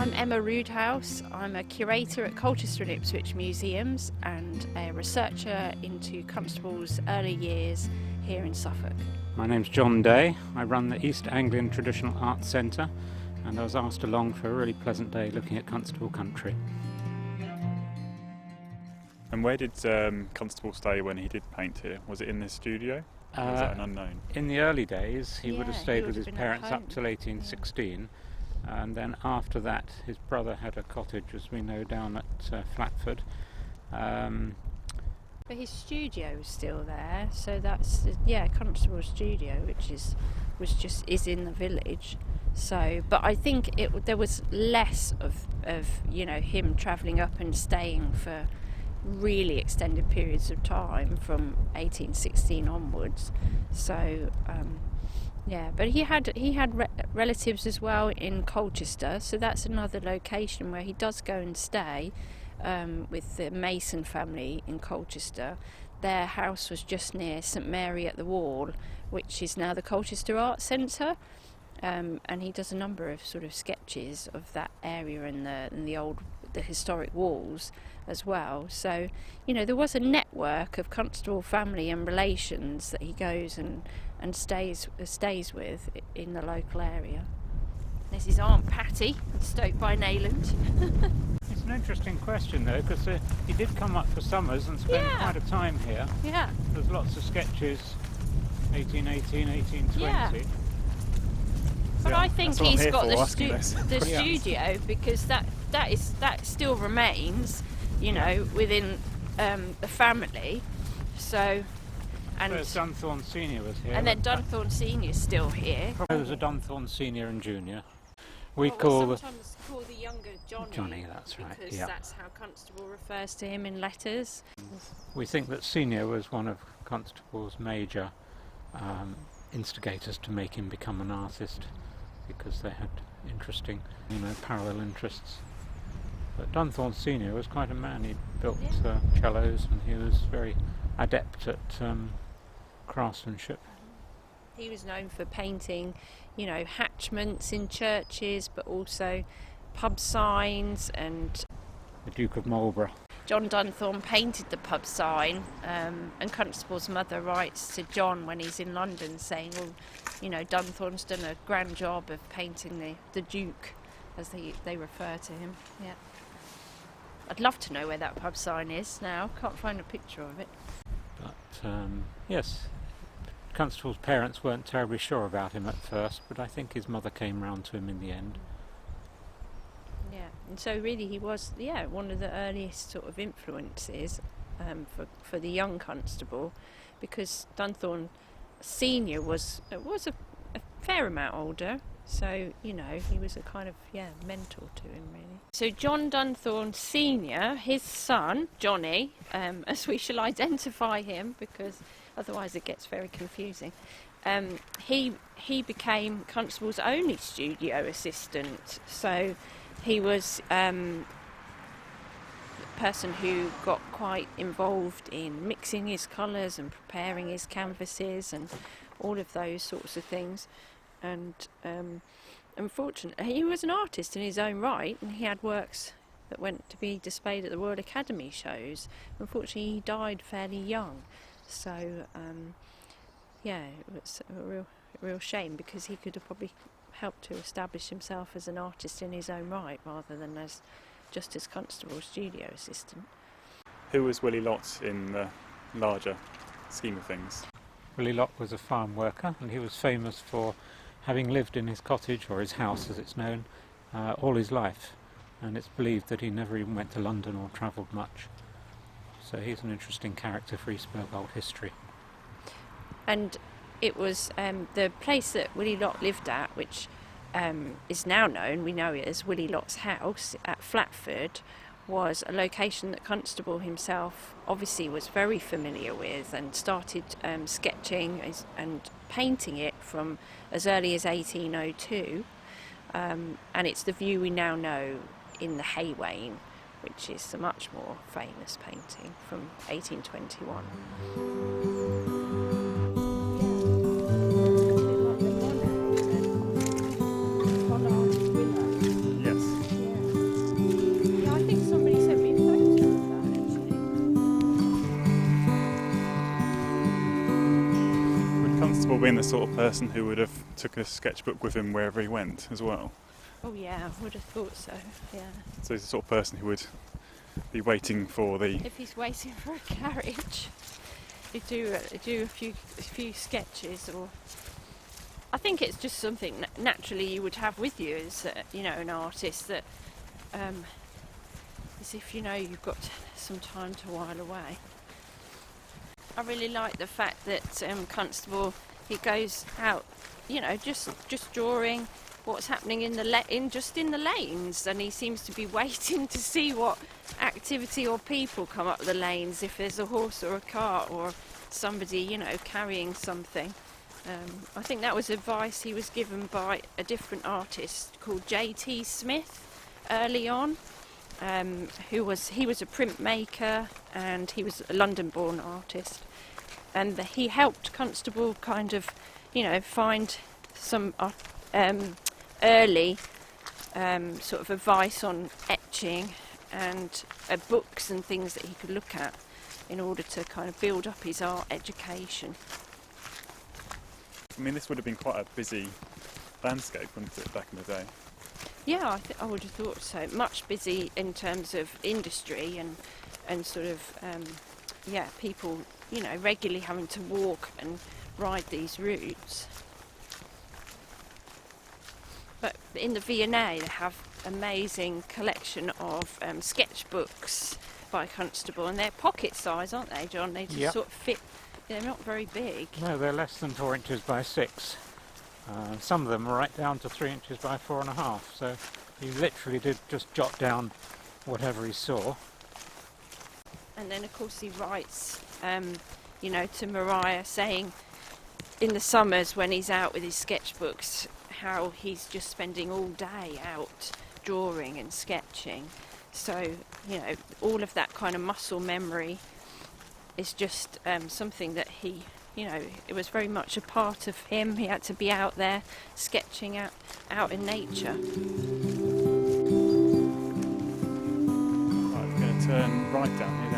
I'm Emma Roodhouse. I'm a curator at Colchester and Ipswich Museums and a researcher into Constable's early years here in Suffolk. My name's John Day. I run the East Anglian Traditional Arts Centre, and I was asked along for a really pleasant day looking at Constable country. And where did Constable stay when he did paint here? Was it in the studio? Or was that an unknown? In the early days, he would have stayed with would his have been parents at up till home. 1816, and then after that, his brother had a cottage, as we know, down at Flatford. But his studio is still there, so that's Constable's studio, which is in the village. So, but I think there was less of him travelling up and staying for really extended periods of time from 1816 onwards. So but he had relatives as well in Colchester, so that's another location where he does go and stay with the Mason family in Colchester. Their house was just near St Mary at the Wall, which is now the Colchester Arts Centre. And he does a number of sort of sketches of that area and the historic walls as well. So, there was a network of Constable family and relations that he goes and stays with in the local area. There's his Aunt Patty, Stoke-by-Nayland. It's an interesting question, though, because he did come up for summers and spend quite a time here. Yeah. There's lots of sketches, 1818, 1820. Yeah. But I think he's got the studio because that still remains, within the family. So, and Dunthorne Senior was here. And then Dunthorne Senior's still here. There was a Dunthorne Senior and Junior. Sometimes call the younger Johnny. Johnny, that's right. Because that's how Constable refers to him in letters. We think that Senior was one of Constable's major instigators to make him become an artist, because they had interesting, parallel interests. But Dunthorne Senior was quite a man. He built cellos, and he was very adept at craftsmanship. He was known for painting, hatchments in churches, but also pub signs and... The Duke of Marlborough. John Dunthorne painted the pub sign, and Constable's mother writes to John when he's in London saying, Dunthorne's done a grand job of painting the Duke, as they refer to him. Yeah. I'd love to know where that pub sign is now. Can't find a picture of it. But, yes, Constable's parents weren't terribly sure about him at first, but I think his mother came round to him in the end. Yeah, and so really he was, one of the earliest sort of influences for the young Constable, because Dunthorne Senior was a fair amount older, so he was a kind of mentor to him really. So John Dunthorne Senior, his son Johnny, as we shall identify him because otherwise it gets very confusing. He became Constable's only studio assistant, so he was the person who got quite involved in mixing his colours and preparing his canvases and all of those sorts of things. And unfortunately, he was an artist in his own right, and he had works that went to be displayed at the Royal Academy shows. Unfortunately, he died fairly young, so it was a real shame, because he could have probably helped to establish himself as an artist in his own right rather than as Constable's studio assistant. Who was Willie Lott in the larger scheme of things? Willie Lott was a farm worker, and he was famous for having lived in his cottage, or his house as it's known, all his life, and it's believed that he never even went to London or travelled much. So he's an interesting character for East Bergholt history. And it was the place that Willie Lott lived at, which is now known, we know it as Willie Lott's house at Flatford, was a location that Constable himself obviously was very familiar with and started sketching and painting it from as early as 1802, and it's the view we now know in the Hay Wain, which is a much more famous painting from 1821. Yes. been the sort of person who would have took a sketchbook with him wherever he went as well? Oh yeah, I would have thought so, yeah. So he's the sort of person who would be waiting for the... If he's waiting for a carriage, he'd do a few sketches, or... I think it's just something naturally you would have with you as, an artist, that as if you've got some time to while away. I really like the fact that Constable, he goes out, just drawing what's happening in the lanes, and he seems to be waiting to see what activity or people come up the lanes, if there's a horse or a cart or somebody, carrying something. I think that was advice he was given by a different artist called J.T. Smith early on. He was a printmaker, and he was a London-born artist, and he helped Constable kind of, find some early sort of advice on etching and books and things that he could look at in order to kind of build up his art education. I mean, this would have been quite a busy landscape, wouldn't it, back in the day? Yeah, I would have thought so. Much busy in terms of industry and sort of, people, regularly having to walk and ride these routes. But in the V&A they have amazing collection of sketchbooks by Constable, and they're pocket size, aren't they, John? They just sort of fit. They're not very big. No, they're less than 4 inches by 6. Some of them are right down to 3 inches by 4.5. So he literally did just jot down whatever he saw. And then, of course, he writes, to Mariah, saying in the summers when he's out with his sketchbooks, how he's just spending all day out drawing and sketching. So, all of that kind of muscle memory is just something that he, it was very much a part of him. He had to be out there sketching out in nature. Right, we're going to turn right down here.